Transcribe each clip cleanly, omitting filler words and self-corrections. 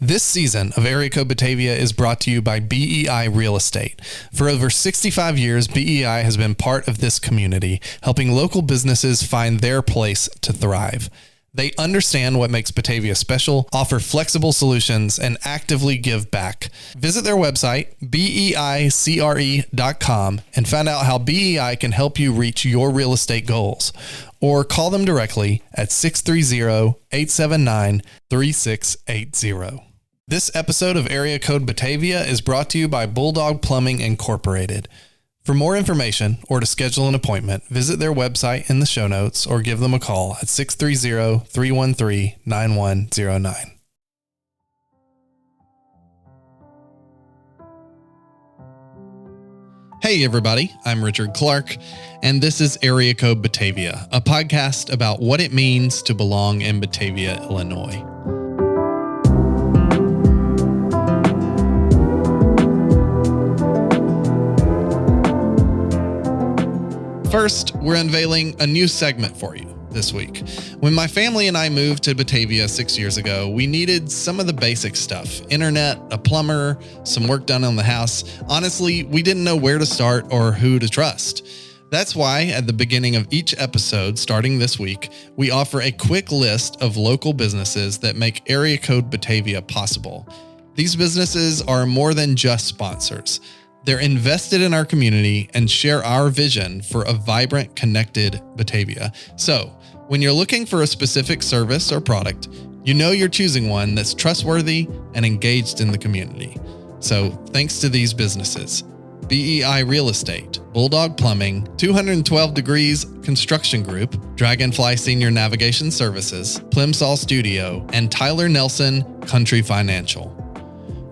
This season of Area Code Batavia is brought to you by BEI Real Estate. For over 65 years, BEI has been part of this community, helping local businesses find their place to thrive. They understand what makes Batavia special, offer flexible solutions, and actively give back. Visit their website, beicre.com, and find out how BEI can help you reach your real estate goals. Or call them directly at 630-879-3680. This episode of Area Code Batavia is brought to you by Bulldog Plumbing Incorporated. For more information or to schedule an appointment, visit their website in the show notes or give them a call at 630-313-9109. Hey everybody, I'm Richard Clark, and this is Area Code Batavia, a podcast about what it means to belong in Batavia, Illinois. First, we're unveiling a new segment for you this week. When my family and I moved to Batavia 6 years ago, we needed some of the basic stuff: internet, a plumber, some work done on the house. Honestly, we didn't know where to start or who to trust. That's why at the beginning of each episode, starting this week, we offer a quick list of local businesses that make Area Code Batavia possible. These businesses are more than just sponsors. They're invested in our community and share our vision for a vibrant, connected Batavia. So, when you're looking for a specific service or product, you know you're choosing one that's trustworthy and engaged in the community. So, thanks to these businesses: BEI Real Estate, Bulldog Plumbing, 212 Degrees Construction Group, Dragonfly Senior Navigation Services, Plimsoll Studio, and Tyler Nelson Country Financial.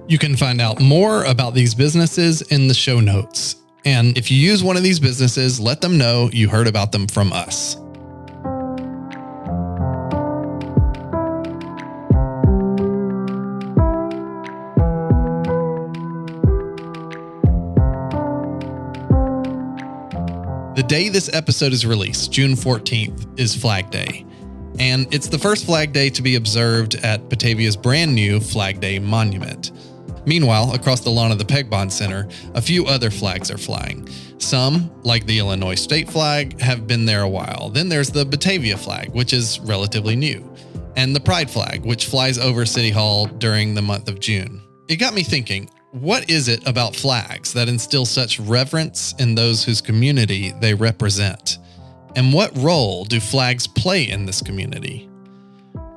You can find out more about these businesses in the show notes. And if you use one of these businesses, let them know you heard about them from us. The day this episode is released, June 14th, is Flag Day. And it's the first Flag Day to be observed at Batavia's brand new Flag Day Monument. Meanwhile, across the lawn of the Pegbond Center, a few other flags are flying. Some, like the Illinois state flag, have been there a while. Then there's the Batavia flag, which is relatively new, and the Pride flag, which flies over City Hall during the month of June. It got me thinking, what is it about flags that instill such reverence in those whose community they represent? And what role do flags play in this community?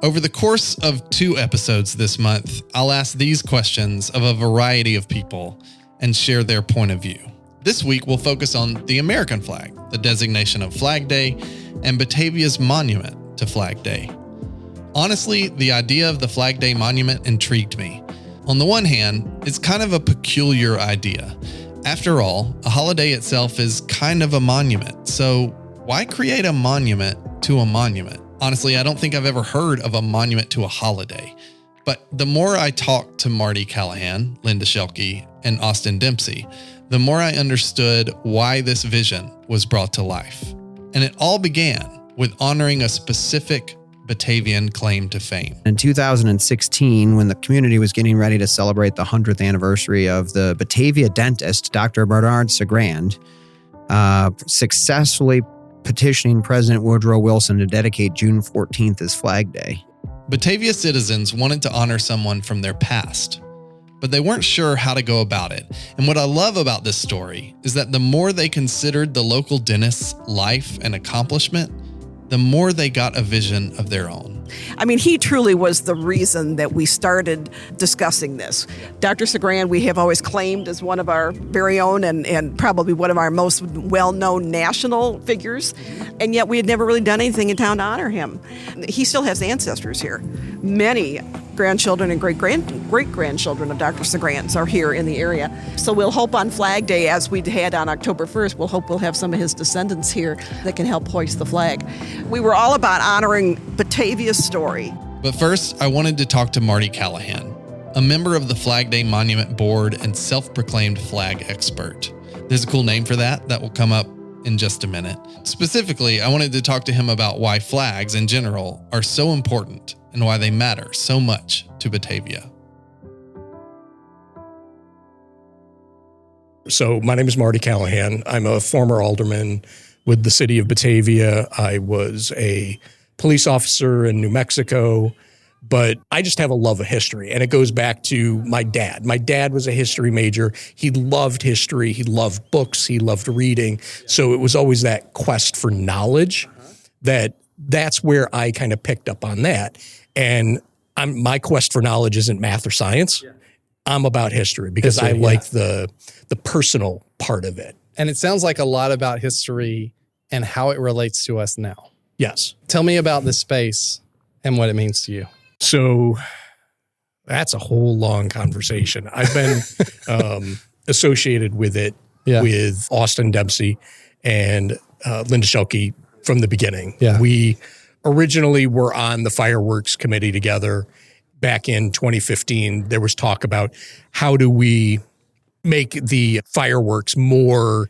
Over the course of 2 episodes this month, I'll ask these questions of a variety of people and share their point of view. This week, we'll focus on the American flag, the designation of Flag Day, and Batavia's monument to Flag Day. Honestly, the idea of the Flag Day monument intrigued me. On the one hand, it's kind of a peculiar idea. After all, a holiday itself is kind of a monument, so why create a monument to a monument? Honestly, I don't think I've ever heard of a monument to a holiday. But the more I talked to Marty Callahan, Linda Sheilke, and Austin Dempsey, the more I understood why this vision was brought to life. And it all began with honoring a specific Batavian claim to fame. In 2016, when the community was getting ready to celebrate the 100th anniversary of the Batavia dentist, Dr. Bernard Sagrand, successfully petitioning President Woodrow Wilson to dedicate June 14th as Flag Day. Batavia citizens wanted to honor someone from their past, but they weren't sure how to go about it. And what I love about this story is that the more they considered the local dentist's life and accomplishment, the more they got a vision of their own. I mean, he truly was the reason that we started discussing this. Dr. Sagrand, we have always claimed as one of our very own and probably one of our most well-known national figures, and yet we had never really done anything in town to honor him. He still has ancestors here. Many grandchildren and great-grandchildren of Dr. Sagrand's are here in the area. So we'll hope on Flag Day, as we had on October 1st, we'll have some of his descendants here that can help hoist the flag. We were all about honoring Batavia's story. But first, I wanted to talk to Marty Callahan, a member of the Flag Day Monument Board and self-proclaimed flag expert. There's a cool name for that will come up in just a minute. Specifically, I wanted to talk to him about why flags in general are so important and why they matter so much to Batavia. So my name is Marty Callahan. I'm a former alderman with the city of Batavia. I was a police officer in New Mexico, but I just have a love of history. And it goes back to my dad. My dad was a history major. He loved history. He loved books. He loved reading. So it was always that quest for knowledge that's where I kind of picked up on that. And my quest for knowledge isn't math or science. I'm about history because I like the personal part of it. And it sounds like a lot about history and how it relates to us now. Yes. Tell me about this space and what it means to you. So that's a whole long conversation. I've been associated with it with Austin Dempsey and Linda Sheilke from the beginning. Yeah. We originally were on the fireworks committee together back in 2015. There was talk about how do we make the fireworks more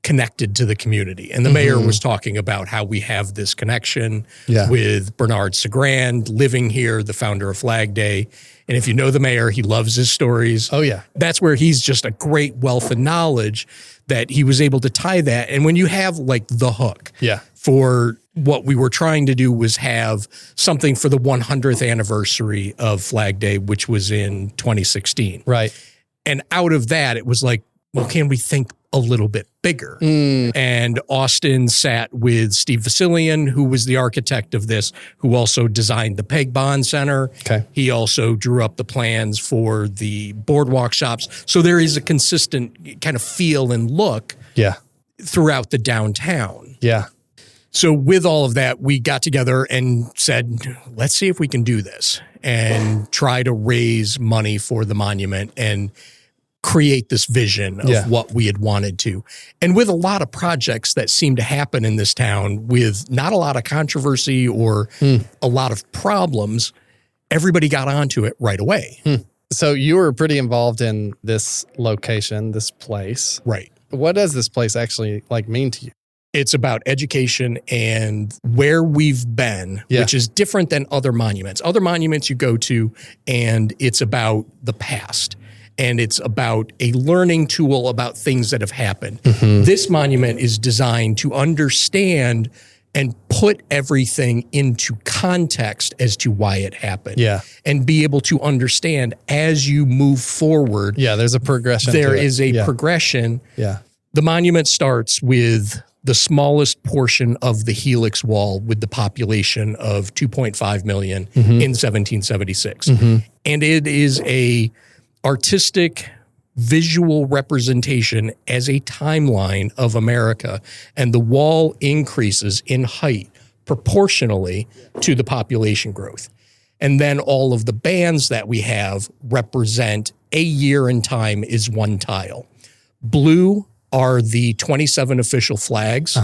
connected to the community. And the mayor was talking about how we have this connection with Bernard Sagrand living here, the founder of Flag Day. And if you know the mayor, he loves his stories. Oh, yeah. That's where he's just a great wealth of knowledge that he was able to tie that. And when you have like the hook for what we were trying to do was have something for the 100th anniversary of Flag Day, which was in 2016. Right. And out of that, it was like, well, can we think a little bit bigger? And Austin sat with Steve Vasilian, who was the architect of this, who also designed the Pegbond Center. Okay. He also drew up the plans for the boardwalk shops. So there is a consistent kind of feel and look throughout the downtown. Yeah. So with all of that, we got together and said, let's see if we can do this and try to raise money for the monument and create this vision of what we had wanted to. And with a lot of projects that seem to happen in this town with not a lot of controversy or a lot of problems, everybody got onto it right away. So you were pretty involved in this location, this place. Right. What does this place actually mean to you? It's about education and where we've been, which is different than other monuments. Other monuments you go to and it's about the past. And it's about a learning tool about things that have happened. This monument is designed to understand and put everything into context as to why it happened. And be able to understand as you move forward. There's a progression. There is a progression. The monument starts with the smallest portion of the helix wall with the population of 2.5 million in 1776. And it is a artistic visual representation as a timeline of America, and the wall increases in height proportionally to the population growth. And then all of the bands that we have represent a year in time is one tile. Blue are the 27 official flags.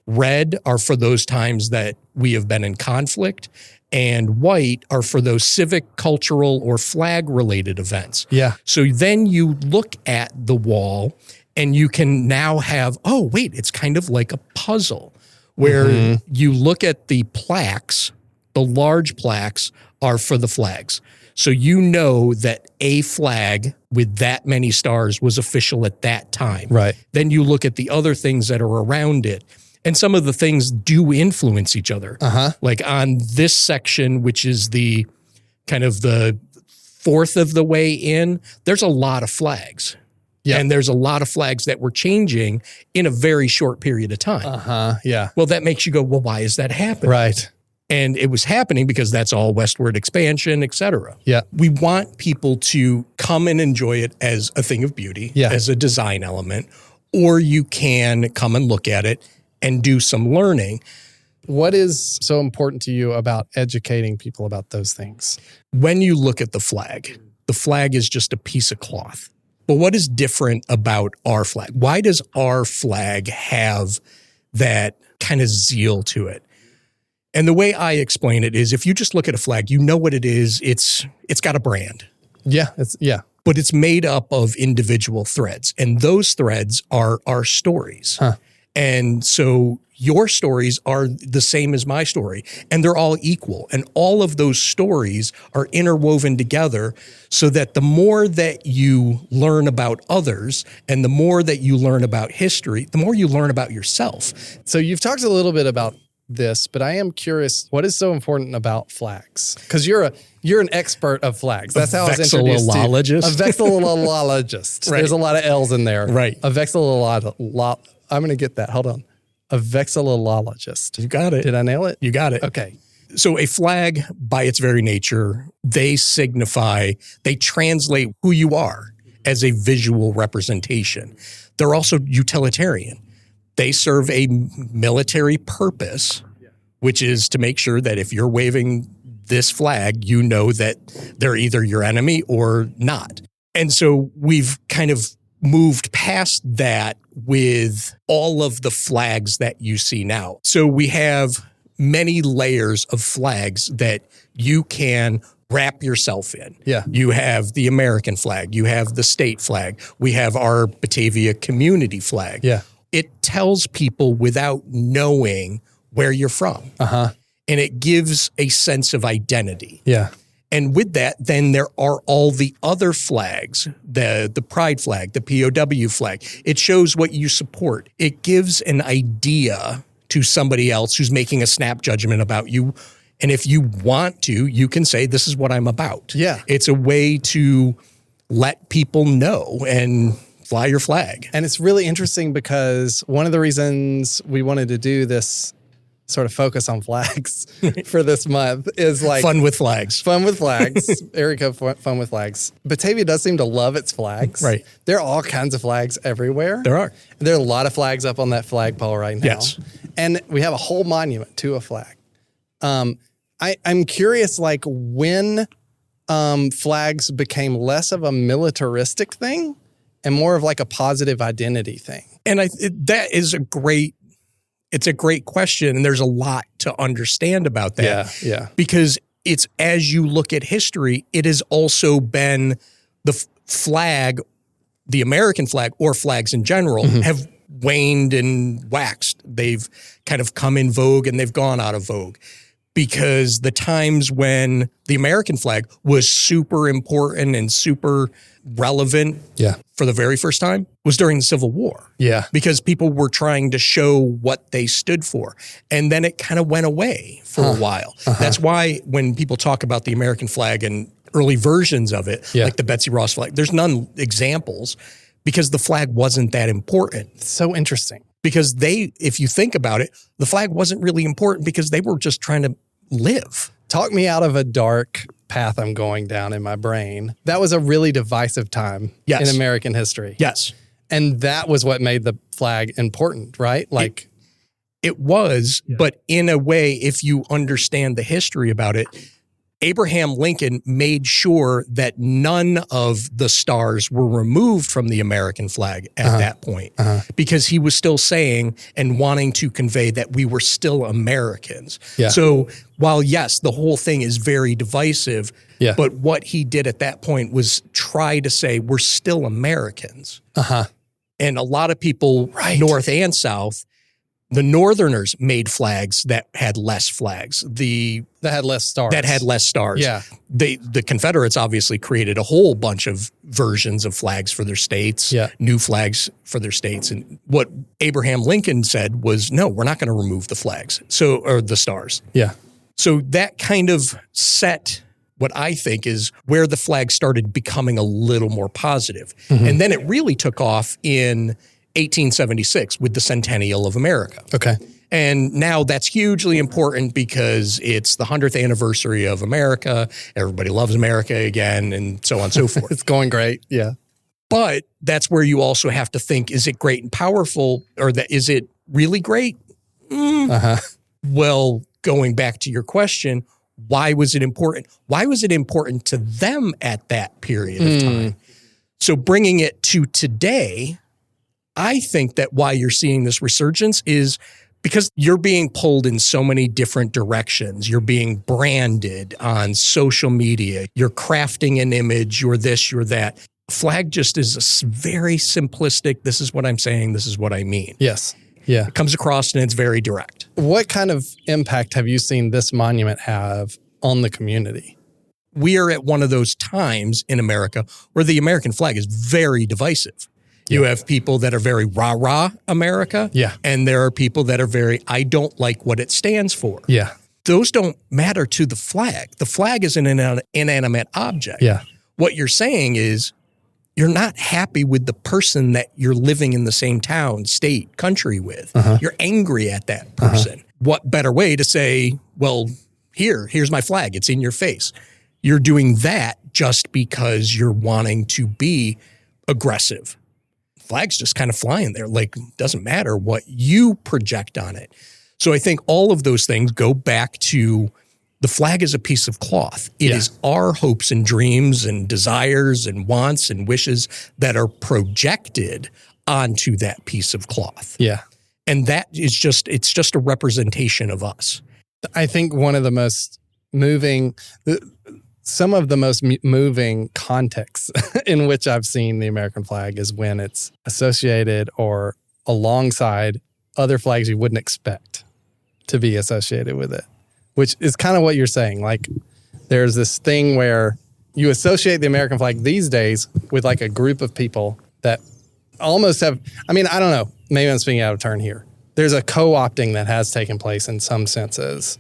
Red are for those times that we have been in conflict. And white are for those civic, cultural, or flag-related events. So then you look at the wall and you can now have, oh, wait, it's kind of like a puzzle where you look at the plaques, the large plaques are for the flags. So you know that a flag with that many stars was official at that time. Then you look at the other things that are around it. And some of the things do influence each other. Like on this section, which is the kind of the fourth of the way in, there's a lot of flags. And there's a lot of flags that were changing in a very short period of time. Well, that makes you go, well, why is that happening? And it was happening because that's all westward expansion, et cetera. We want people to come and enjoy it as a thing of beauty, as a design element, or you can come and look at it and do some learning. What is so important to you about educating people about those things? When you look at the flag is just a piece of cloth. But what is different about our flag? Why does our flag have that kind of zeal to it? And the way I explain it is if you just look at a flag, you know what it is. It's got a brand. But it's made up of individual threads. And those threads are our stories. And so your stories are the same as my story, and they're all equal. And all of those stories are interwoven together so that the more that you learn about others and the more that you learn about history, the more you learn about yourself. So you've talked a little bit about this, but I am curious, what is so important about flags? Because you're an expert of flags. That's how I was introduced to you. Vexillologist. A vexillologist. Right. There's a lot of L's in there. Right. A vexillologist. I'm going to get that. Hold on. A vexillologist. You got it. Did I nail it? You got it. Okay. So a flag, by its very nature, they translate who you are as a visual representation. They're also utilitarian. They serve a military purpose, which is to make sure that if you're waving this flag, you know that they're either your enemy or not. And so we've kind of moved past that with all of the flags that you see now. So we have many layers of flags that you can wrap yourself in. Yeah. You have the American flag. You have the state flag. We have our Batavia community flag. Yeah. It tells people without knowing where you're from. Uh-huh. And it gives a sense of identity. Yeah. And with that, then there are all the other flags, the pride flag, the POW flag. It shows what you support. It gives an idea to somebody else who's making a snap judgment about you. And if you want to, you can say, this is what I'm about. Yeah. It's a way to let people know and fly your flag. And it's really interesting because one of the reasons we wanted to do this sort of focus on flags for this month is like Fun with flags. Fun with flags. Erica, fun with flags. Batavia does seem to love its flags. Right. There are all kinds of flags everywhere. There are. There are a lot of flags up on that flagpole right now. Yes. And we have a whole monument to a flag. I'm curious, like when flags became less of a militaristic thing and more of like a positive identity thing. And that is it's a great question. And there's a lot to understand about that. Yeah. Because it's, as you look at history, it has also been the flag, the American flag or flags in general have waned and waxed. They've kind of come in vogue and they've gone out of vogue. Because the times when the American flag was super important and super relevant for the very first time was during the Civil War. Yeah. Because people were trying to show what they stood for. And then it kind of went away for a while. That's why when people talk about the American flag and early versions of it, like the Betsy Ross flag, there's none examples because the flag wasn't that important. It's so interesting. Because if you think about it, the flag wasn't really important because they were just trying to live. Talk me out of a dark path I'm going down in my brain. That was a really divisive time in American history. Yes. And that was what made the flag important, right? Like it was, but in a way, if you understand the history about it, Abraham Lincoln made sure that none of the stars were removed from the American flag at that point because he was still saying and wanting to convey that we were still Americans. Yeah. So while, yes, the whole thing is very divisive, but what he did at that point was try to say we're still Americans. And a lot of people, North and South, the Northerners made flags that had less flags. That had less stars. Yeah. The Confederates obviously created a whole bunch of versions of flags for their states, new flags for their states. And what Abraham Lincoln said was, no, we're not going to remove the flags. Or the stars. Yeah. So that kind of set what I think is where the flag started becoming a little more positive. And then it really took off in 1876 with the Centennial of America. Okay. And now that's hugely important because it's the 100th anniversary of America. Everybody loves America again and so on and so forth. It's going great. Yeah. But that's where you also have to think, is it great and powerful or is it really great? Well, going back to your question, why was it important? Why was it important to them at that period of time? So bringing it to today, I think that why you're seeing this resurgence is because you're being pulled in so many different directions. You're being branded on social media. You're crafting an image. You're this, you're that. Flag just is a very simplistic, this is what I'm saying, this is what I mean. Yes. Yeah. It comes across and it's very direct. What kind of impact have you seen this monument have on the community? We are at one of those times in America where the American flag is very divisive. You have people that are very rah-rah America. Yeah. And there are people that are very, I don't like what it stands for. Yeah. Those don't matter to the flag. The flag is an inanimate object. Yeah. What you're saying is you're not happy with the person that you're living in the same town, state, country with. You're angry at that person. What better way to say, well, here's my flag. It's in your face. You're doing that just because you're wanting to be aggressive. Flag's just kind of flying there. Like, doesn't matter what you project on it. So I think all of those things go back to the flag is a piece of cloth. It is our hopes and dreams and desires and wants and wishes that are projected onto that piece of cloth. Yeah. And that is it's just a representation of us. I think one of the most moving, some of the most moving contexts in which I've seen the American flag is when it's associated or alongside other flags you wouldn't expect to be associated with it, which is kind of what you're saying. Like, there's this thing where you associate the American flag these days with like a group of people that almost have, I mean, I don't know, maybe I'm speaking out of turn here. There's a co-opting that has taken place in some senses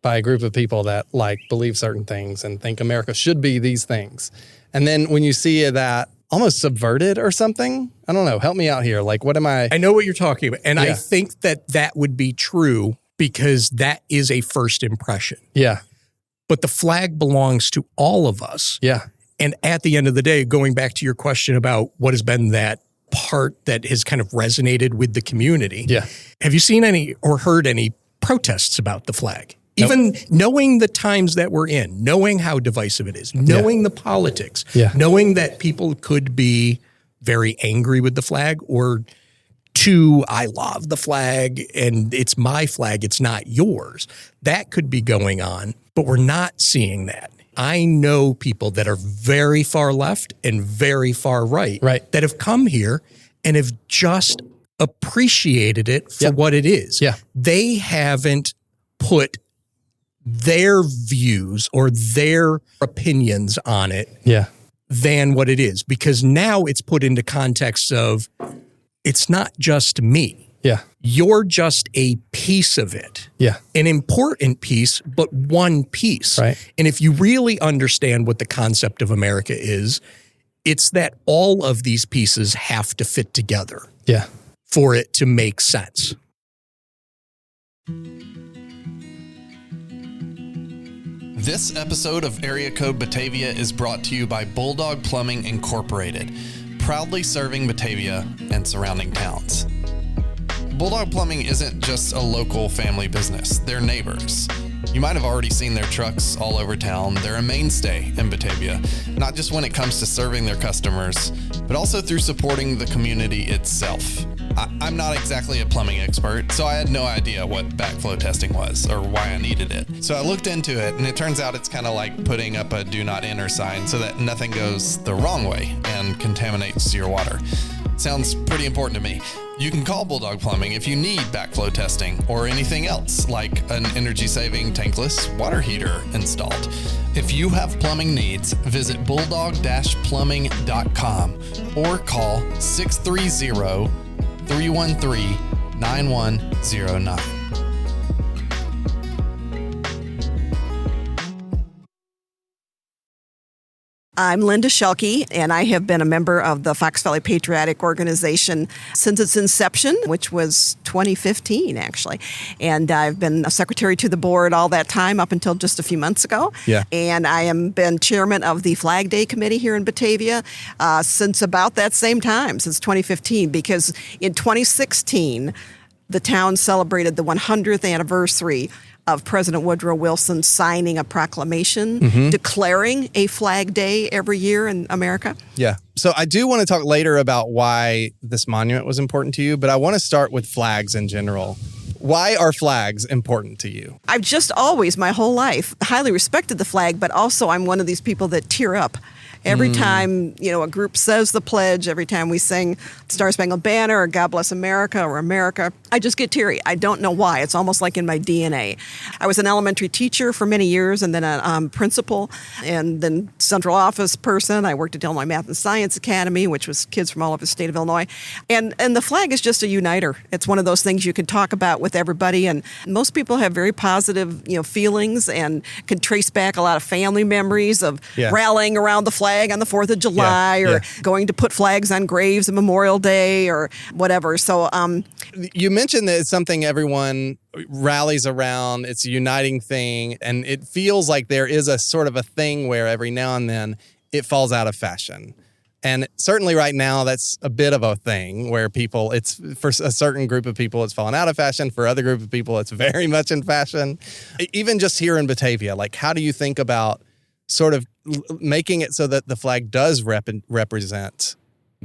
by a group of people that like believe certain things and think America should be these things. And then when you see that almost subverted or something, I don't know, help me out here. Like, what am I? I know what you're talking about. And I think that would be true because that is a first impression. Yeah. But the flag belongs to all of us. Yeah. And at the end of the day, going back to your question about what has been that part that has kind of resonated with the community. Yeah. Have you seen any or heard any protests about the flag? Nope. Even knowing the times that we're in, knowing how divisive it is, knowing the politics, knowing that people could be very angry with the flag or I love the flag and it's my flag, it's not yours. That could be going on, but we're not seeing that. I know people that are very far left and very far right that have come here and have just appreciated it for what it is. Yeah. They haven't put their views or their opinions on it than what it is, because now it's put into context of it's not just me. Yeah. You're just a piece of it. Yeah. An important piece, but one piece. Right. And if you really understand what the concept of America is, it's that all of these pieces have to fit together. Yeah. For it to make sense. This episode of Area Code Batavia is brought to you by Bulldog Plumbing Incorporated, proudly serving Batavia and surrounding towns. Bulldog Plumbing isn't just a local family business, they're neighbors. You might have already seen their trucks all over town. They're a mainstay in Batavia, not just when it comes to serving their customers, but also through supporting the community itself. I'm not exactly a plumbing expert, so I had no idea what backflow testing was or why I needed it. So I looked into it, and it turns out it's kind of like putting up a do not enter sign so that nothing goes the wrong way and contaminates your water. Sounds pretty important to me. You can call Bulldog Plumbing if you need backflow testing or anything else like an energy-saving tankless water heater installed. If you have plumbing needs, visit bulldog-plumbing.com or call 630-313-9109. I'm Linda Sheilke, and I have been a member of the Fox Valley Patriotic Organization since its inception, which was 2015, actually. And I've been a secretary to the board all that time up until just a few months ago. Yeah. And I am been chairman of the Flag Day Committee here in Batavia since about that same time, since 2015, because in 2016, the town celebrated the 100th anniversary of President Woodrow Wilson signing a proclamation declaring a Flag Day every year in America. Yeah. So I do want to talk later about why this monument was important to you, but I want to start with flags in general. Why are flags important to you? I've just always, my whole life, highly respected the flag, but also I'm one of these people that tear up Every time, a group says the pledge, every time we sing Star Spangled Banner or God Bless America or America, I just get teary. I don't know why. It's almost like in my DNA. I was an elementary teacher for many years and then a principal and then central office person. I worked at Illinois Math and Science Academy, which was kids from all over the state of Illinois. And the flag is just a uniter. It's one of those things you can talk about with everybody. And most people have very positive, feelings and can trace back a lot of family memories of rallying around the flag on the 4th of July or going to put flags on graves on Memorial Day or whatever. So you mentioned that it's something everyone rallies around. It's a uniting thing. And it feels like there is a sort of a thing where every now and then it falls out of fashion. And certainly right now, that's a bit of a thing where it's for a certain group of people, it's fallen out of fashion. For other group of people, it's very much in fashion. Even just here in Batavia, like how do you think about sort of making it so that the flag does represent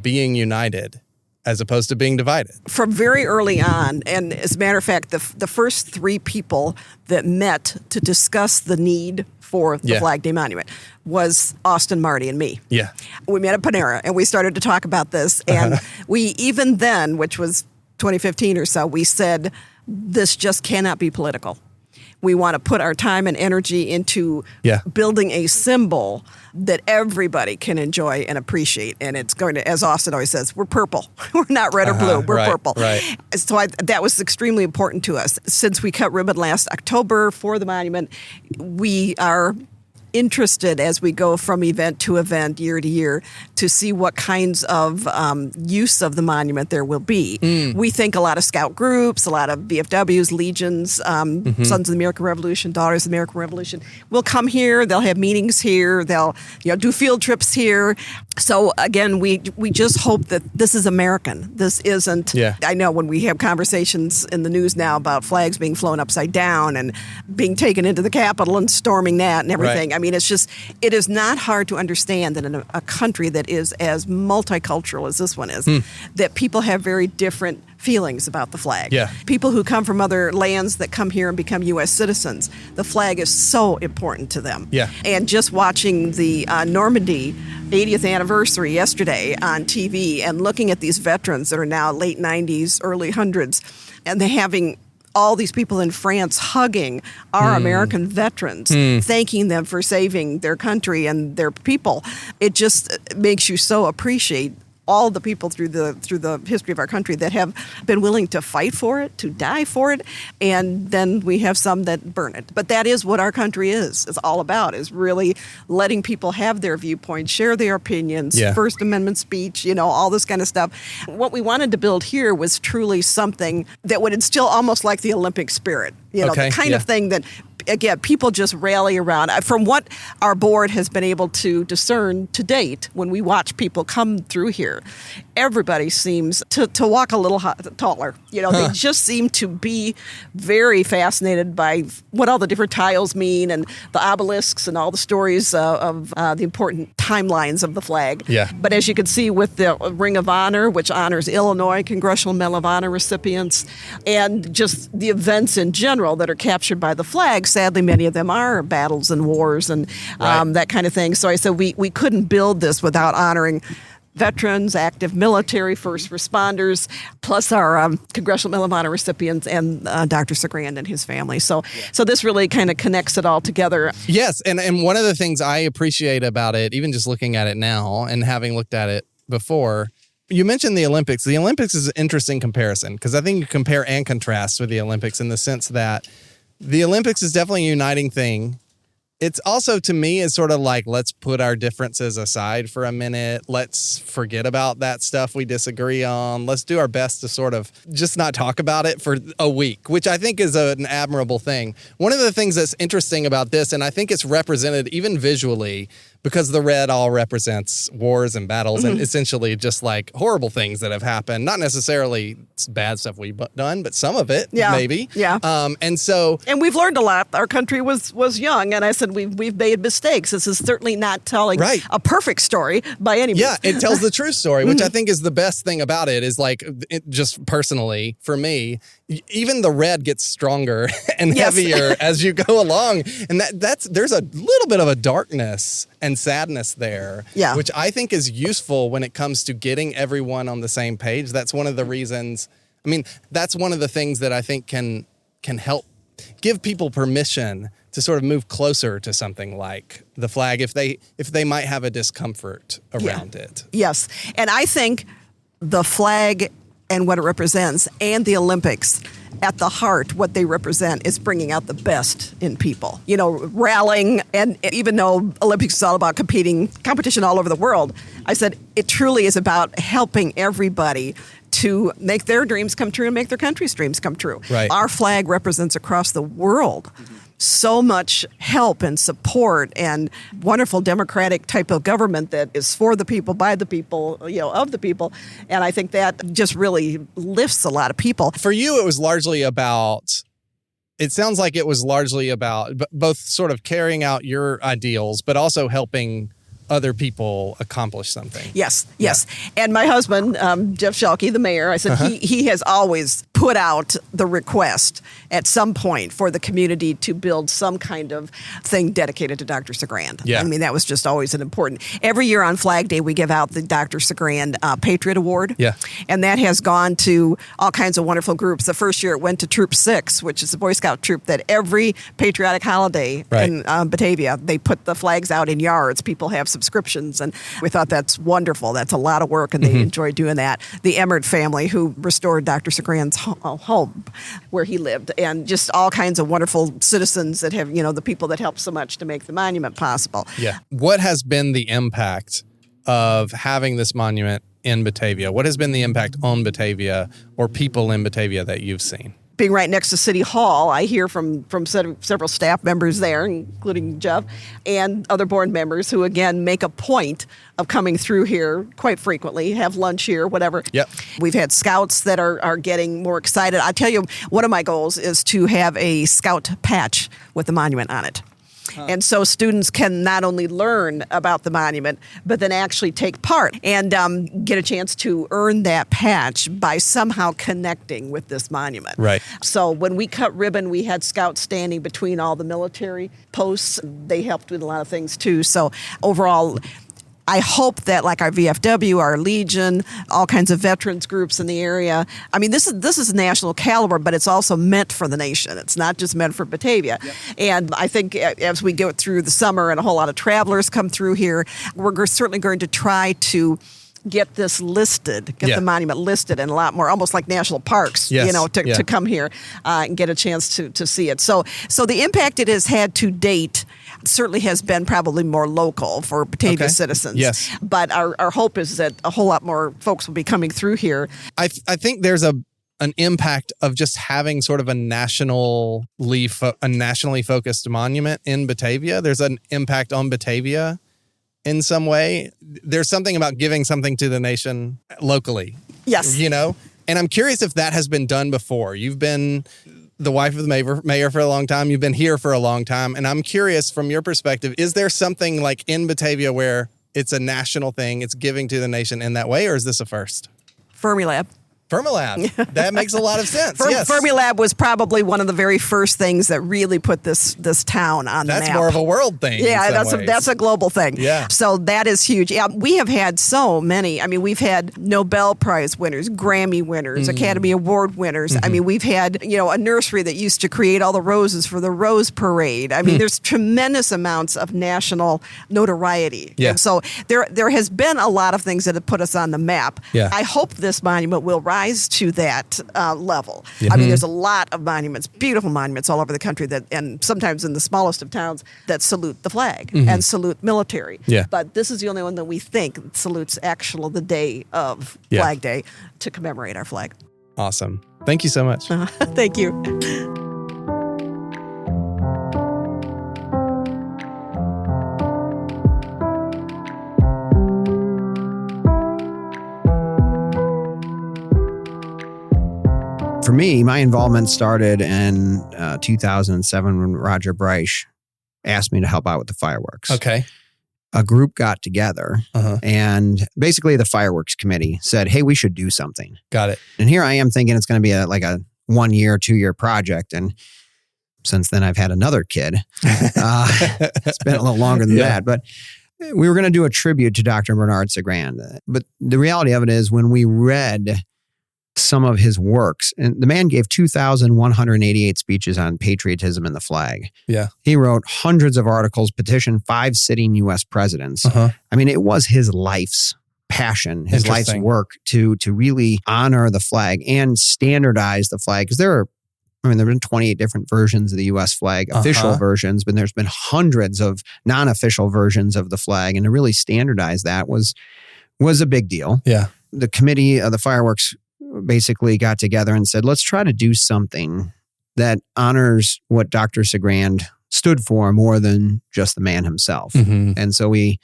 being united as opposed to being divided? From very early on, and as a matter of fact, the first 3 people that met to discuss the need for the Flag Day Monument was Austin, Marty, and me. Yeah. We met at Panera, and we started to talk about this. And we, even then, which was 2015 or so, we said, this just cannot be political. We want to put our time and energy into building a symbol that everybody can enjoy and appreciate. And it's going to, as Austin always says, we're purple. We're not red or blue. We're purple. Right. So that was extremely important to us. Since we cut ribbon last October for the monument, we are interested as we go from event to event, year to year, to see what kinds of use of the monument there will be. We think a lot of scout groups, a lot of VFWs, Legions, Sons of the American Revolution, Daughters of the American Revolution will come here. They'll have meetings here. They'll do field trips here. So again, we just hope that this is American. This isn't. I know when we have conversations in the news now about flags being flown upside down and being taken into the Capitol and storming that and everything. Right. I mean, it is not hard to understand that in a country that is as multicultural as this one is, that people have very different feelings about the flag. People who come from other lands that come here and become U.S. citizens, the flag is so important to them. And just watching the Normandy 80th anniversary yesterday on TV and looking at these veterans that are now late 90s, early 100s, and they having all these people in France hugging our American veterans, thanking them for saving their country and their people. It just makes you so appreciate all the people through the history of our country that have been willing to fight for it, to die for it, and then we have some that burn it. But that is what our country is all about, is really letting people have their viewpoints, share their opinions, First Amendment speech, all this kind of stuff. What we wanted to build here was truly something that would instill almost like the Olympic spirit, the kind of thing that, again, people just rally around. From what our board has been able to discern to date, when we watch people come through here, everybody seems to walk a little taller. They just seem to be very fascinated by what all the different tiles mean and the obelisks and all the stories of the important timelines of the flag. But as you can see with the Ring of Honor, which honors Illinois Congressional Medal of Honor recipients, and just the events in general that are captured by the flag, sadly, many of them are battles and wars and that kind of thing. So I said we couldn't build this without honoring veterans, active military, first responders, plus our Congressional Medal of Honor recipients and Dr. Segrand and his family. So this really kind of connects it all together. Yes, and one of the things I appreciate about it, even just looking at it now and having looked at it before, you mentioned the Olympics. The Olympics is an interesting comparison because I think you compare and contrast with the Olympics in the sense that the Olympics is definitely a uniting thing. It's also, to me, is sort of like, let's put our differences aside for a minute. Let's forget about that stuff we disagree on. Let's do our best to sort of just not talk about it for a week, which I think is an admirable thing. One of the things that's interesting about this, and I think it's represented even visually, because the red all represents wars and battles and essentially just like horrible things that have happened. Not necessarily bad stuff we've done, but some of it, maybe. And we've learned a lot. Our country was young, and I said we've made mistakes. This is certainly not telling a perfect story by any means. Yeah, it tells the true story, which I think is the best thing about it. Is like, it just personally for me, even the red gets stronger and heavier as you go along, and there's a little bit of a darkness and and sadness there, Yeah. which I think is useful when it comes to getting everyone on the same page. That's one of the reasons. I mean, that's one of the things that I think can help give people permission to sort of move closer to something like the flag if they might have a discomfort around it. Yes. And I think the flag and what it represents and the Olympics, at the heart, what they represent is bringing out the best in people. You know, rallying, and even though Olympics is all about competition all over the world, I said it truly is about helping everybody to make their dreams come true and make their country's dreams come true. Right. Our flag represents across the world so much help and support and wonderful democratic type of government that is for the people, by the people, of the people. And I think that just really lifts a lot of people. For you, it was largely about, it sounds like it was largely about both sort of carrying out your ideals, but also helping other people accomplish something. Yes. And my husband, Jeff Sheilke, the mayor, I said he has always put out the request at some point for the community to build some kind of thing dedicated to Dr. Sagrand. Yeah. I mean, that was just always an important. Every year on Flag Day, we give out the Dr. Sagrand Patriot Award. Yeah. And that has gone to all kinds of wonderful groups. The first year it went to Troop 6, which is a Boy Scout troop that every patriotic holiday in Batavia, they put the flags out in yards. People have subscriptions, and we thought that's wonderful. That's a lot of work, and they enjoy doing that. The Emmert family, who restored Dr. Sagrand's home where he lived, and just all kinds of wonderful citizens that have, the people that helped so much to make the monument possible. Yeah. What has been the impact of having this monument in Batavia? What has been the impact on Batavia or people in Batavia that you've seen? Being right next to City Hall, I hear from several staff members there, including Jeff, and other board members who, again, make a point of coming through here quite frequently, have lunch here, whatever. Yep. We've had scouts that are getting more excited. I tell you, one of my goals is to have a scout patch with the monument on it. And so students can not only learn about the monument, but then actually take part and get a chance to earn that patch by somehow connecting with this monument. Right. So when we cut ribbon, we had scouts standing between all the military posts. They helped with a lot of things too. So overall, I hope that, like our VFW, our Legion, all kinds of veterans groups in the area. I mean, this is national caliber, but it's also meant for the nation. It's not just meant for Batavia. Yep. And I think as we go through the summer and a whole lot of travelers come through here, we're certainly going to try to get this listed, the monument listed in a lot more, almost like national parks, to come here and get a chance to see it. So the impact it has had to date certainly has been probably more local for Batavia citizens. Yes. But our hope is that a whole lot more folks will be coming through here. I think there's an impact of just having sort of a nationally focused monument in Batavia. There's an impact on Batavia in some way. There's something about giving something to the nation locally. Yes. And I'm curious if that has been done before. You've been the wife of the mayor for a long time. You've been here for a long time. And I'm curious, from your perspective, is there something like in Batavia where it's a national thing, it's giving to the nation in that way, or is this a first? Fermilab. Fermilab. That makes a lot of sense. Yes. Fermilab was probably one of the very first things that really put this town on the map. That's more of a world thing. Yeah, that's a global thing. Yeah. So that is huge. Yeah, we have had so many. I mean, we've had Nobel Prize winners, Grammy winners, Academy Award winners. I mean, we've had, a nursery that used to create all the roses for the Rose Parade. I mean, there's tremendous amounts of national notoriety. Yeah. And so there has been a lot of things that have put us on the map. Yeah. I hope this monument will rise to that level. I mean, there's a lot of monuments, beautiful monuments all over the country and sometimes in the smallest of towns that salute the flag and salute military. Yeah. But this is the only one that we think salutes actually the day of Flag Day to commemorate our flag. Awesome. Thank you so much. Thank you. For me, my involvement started in 2007 when Roger Breisch asked me to help out with the fireworks. Okay. A group got together and basically the fireworks committee said, hey, we should do something. Got it. And here I am thinking it's going to be a 1 year, 2 year project. And since then I've had another kid. It's been a little longer than that. But we were going to do a tribute to Dr. Bernard Sagrand. But the reality of it is when we read some of his works, and the man gave 2,188 speeches on patriotism and the flag. Yeah. He wrote hundreds of articles, petitioned 5 sitting U.S. presidents. I mean, it was his life's passion, his life's work to really honor the flag and standardize the flag. Because there have been 28 different versions of the U.S. flag, official versions, but there's been hundreds of non-official versions of the flag. And to really standardize that was a big deal. Yeah. The committee of the fireworks basically got together and said, let's try to do something that honors what Dr. Sagrand stood for more than just the man himself. And so we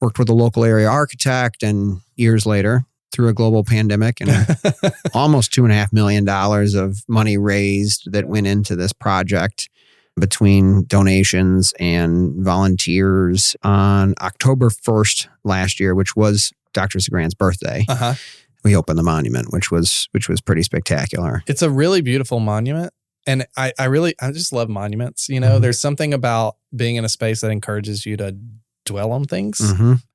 worked with a local area architect, and years later, through a global pandemic and almost $2.5 million of money raised that went into this project between donations and volunteers on October 1st last year, which was Dr. Sagrand's birthday. We opened the monument, which was pretty spectacular. It's a really beautiful monument. And I just love monuments. You know, there's something about being in a space that encourages you to dwell on things.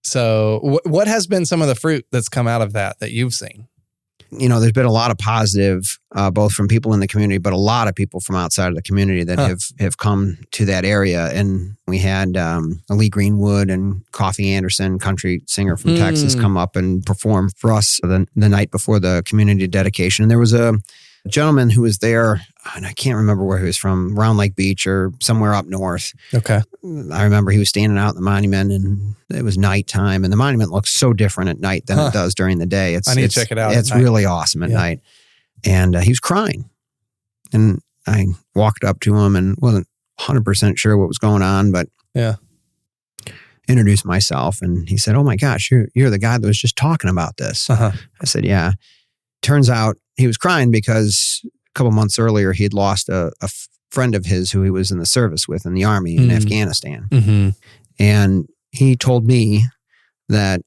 So what has been some of the fruit that's come out of that you've seen? You know, there's been a lot of positive, both from people in the community, but a lot of people from outside of the community that have come to that area. And we had Lee Greenwood and Coffee Anderson, country singer from Texas, come up and perform for us the night before the community dedication. And there was a gentleman who was there, and I can't remember where he was from, Round Lake Beach or somewhere up north. Okay. I remember he was standing out in the monument, and it was nighttime, and the monument looks so different at night than it does during the day. I need to check it out. It's really awesome at night. And he was crying. And I walked up to him and wasn't 100% sure what was going on, but introduced myself, and he said, "Oh my gosh, you're the guy that was just talking about this." I said, "Yeah." Turns out he was crying because a couple months earlier he had lost a friend of his who he was in the service with in the Army in Afghanistan. And he told me that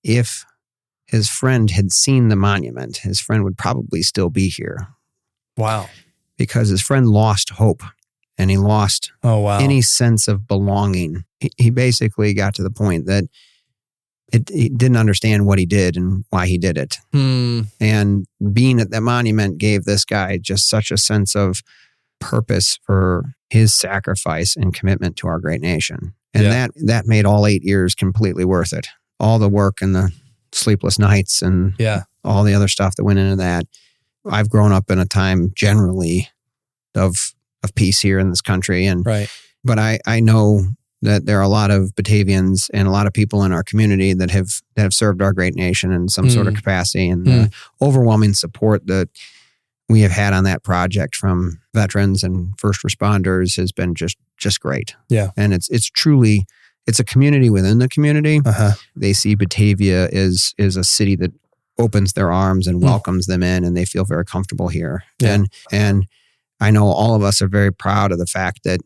if his friend had seen the monument, his friend would probably still be here. Wow. Because his friend lost hope and he lost any sense of belonging. He basically got to the point that he didn't understand what he did and why he did it. And being at that monument gave this guy just such a sense of purpose for his sacrifice and commitment to our great nation. And that made all 8 years completely worth it. All the work and the sleepless nights and all the other stuff that went into that. I've grown up in a time generally of peace here in this country. But I know that there are a lot of Batavians and a lot of people in our community that have served our great nation in some sort of capacity, and the overwhelming support that we have had on that project from veterans and first responders has been just great. Yeah. And it's truly, it's a community within the community. They see Batavia is a city that opens their arms and welcomes them in, and they feel very comfortable here. And I know all of us are very proud of the fact that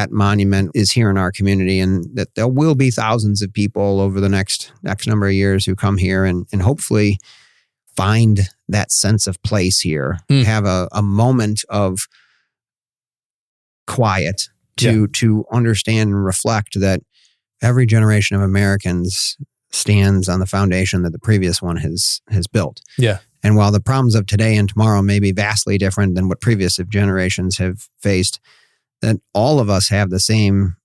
monument is here in our community, and that there will be thousands of people over the next number of years who come here and hopefully find that sense of place here, have a moment of quiet to understand and reflect that every generation of Americans stands on the foundation that the previous one has built. Yeah. And while the problems of today and tomorrow may be vastly different than what previous generations have faced, that all of us have the same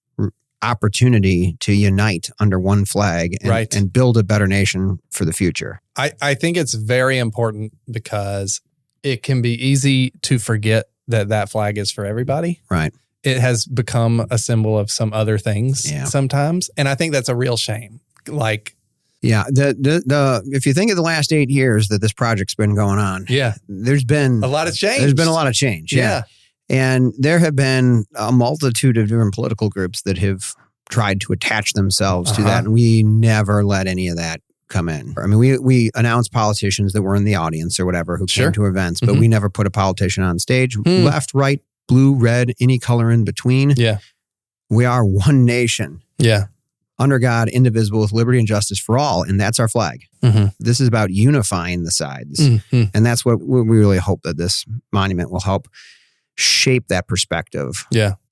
opportunity to unite under one flag and build a better nation for the future. I think it's very important because it can be easy to forget that flag is for everybody. Right. It has become a symbol of some other things sometimes. And I think that's a real shame. If you think of the last 8 years that this project's been going on, there's been a lot of change. There's been a lot of change. Yeah. And there have been a multitude of different political groups that have tried to attach themselves to that. And we never let any of that come in. I mean, we announced politicians that were in the audience or whatever who came to events, but we never put a politician on stage. Left, right, blue, red, any color in between. Yeah. We are one nation. Yeah. Under God, indivisible, with liberty and justice for all. And that's our flag. This is about unifying the sides. And that's what we really hope that this monument will help shape that perspective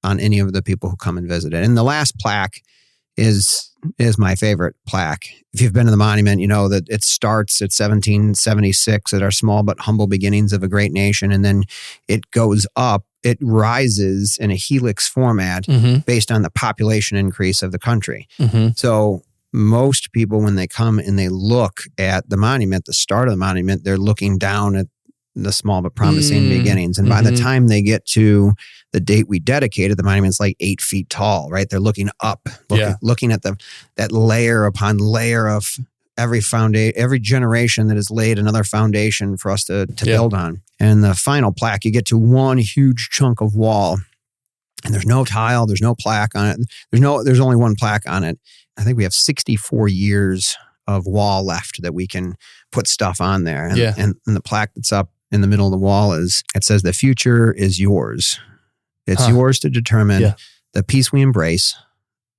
on any of the people who come and visit it. And the last plaque is my favorite plaque. If you've been to the monument, you know that it starts at 1776 at our small but humble beginnings of a great nation, and then it goes up. It rises in a helix format based on the population increase of the country. So most people, when they come and they look at the monument, the start of the monument, they're looking down at the small but promising beginnings. And by the time they get to the date we dedicated, the monument's like 8 feet tall, right? They're looking up, looking at that layer upon layer of every generation that has laid another foundation for us to build on. And the final plaque, you get to one huge chunk of wall, and there's no tile, there's no plaque on it. There's only one plaque on it. I think we have 64 years of wall left that we can put stuff on there. And the plaque that's up in the middle of the wall it says, "The future is yours. It's yours to determine the peace we embrace,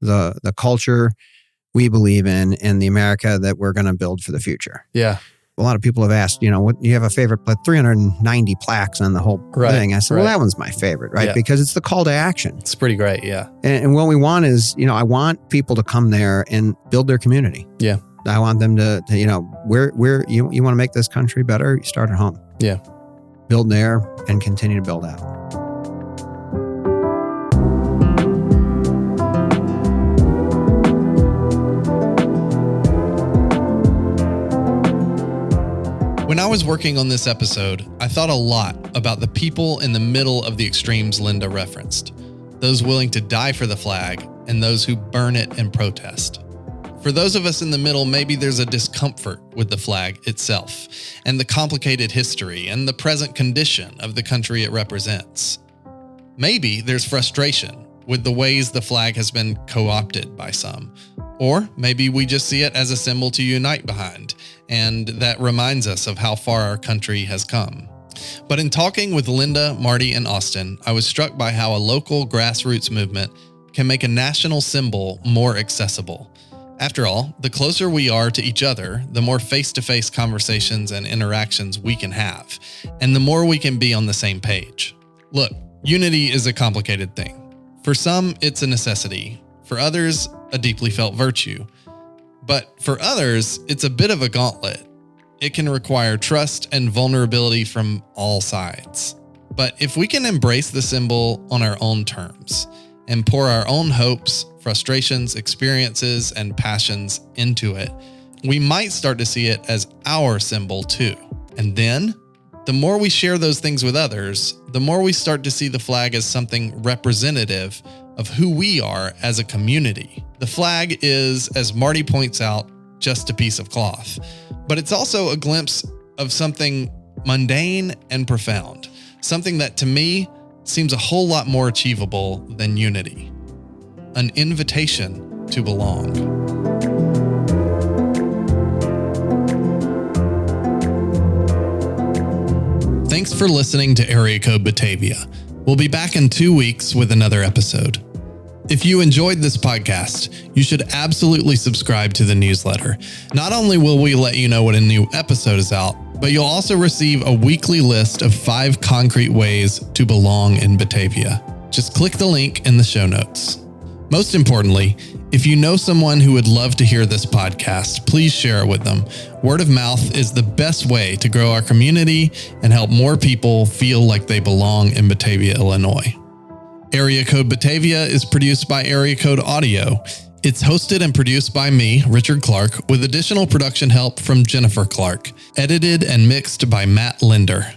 the culture we believe in, and the America that we're going to build for the future." Yeah. A lot of people have asked, what you have a favorite, 390 plaques on the whole thing. I said, well, that one's my favorite, right? Yeah. Because it's the call to action. It's pretty great, yeah. And what we want is, I want people to come there and build their community. Yeah. I want them to where you want to make this country better, you start at home. Yeah. Build there and continue to build out. When I was working on this episode, I thought a lot about the people in the middle of the extremes Linda referenced, those willing to die for the flag and those who burn it in protest. For those of us in the middle, maybe there's a discomfort with the flag itself and the complicated history and the present condition of the country it represents. Maybe there's frustration with the ways the flag has been co-opted by some. Or maybe we just see it as a symbol to unite behind, and that reminds us of how far our country has come. But in talking with Linda, Marty, and Austin, I was struck by how a local grassroots movement can make a national symbol more accessible. After all, the closer we are to each other, the more face-to-face conversations and interactions we can have, and the more we can be on the same page. Look, unity is a complicated thing. For some, it's a necessity. For others, a deeply felt virtue. But for others, it's a bit of a gauntlet. It can require trust and vulnerability from all sides. But if we can embrace the symbol on our own terms and pour our own hopes, frustrations, experiences, and passions into it, we might start to see it as our symbol too. And then, the more we share those things with others, the more we start to see the flag as something representative of who we are as a community. The flag is, as Marty points out, just a piece of cloth, but it's also a glimpse of something mundane and profound, something that to me seems a whole lot more achievable than unity. An invitation to belong. Thanks for listening to Area Code Batavia. We'll be back in 2 weeks with another episode. If you enjoyed this podcast, you should absolutely subscribe to the newsletter. Not only will we let you know when a new episode is out, but you'll also receive a weekly list of 5 concrete ways to belong in Batavia. Just click the link in the show notes. Most importantly, if you know someone who would love to hear this podcast, please share it with them. Word of mouth is the best way to grow our community and help more people feel like they belong in Batavia, Illinois. Area Code Batavia is produced by Area Code Audio. It's hosted and produced by me, Richard Clark, with additional production help from Jennifer Clark. Edited and mixed by Matt Linder.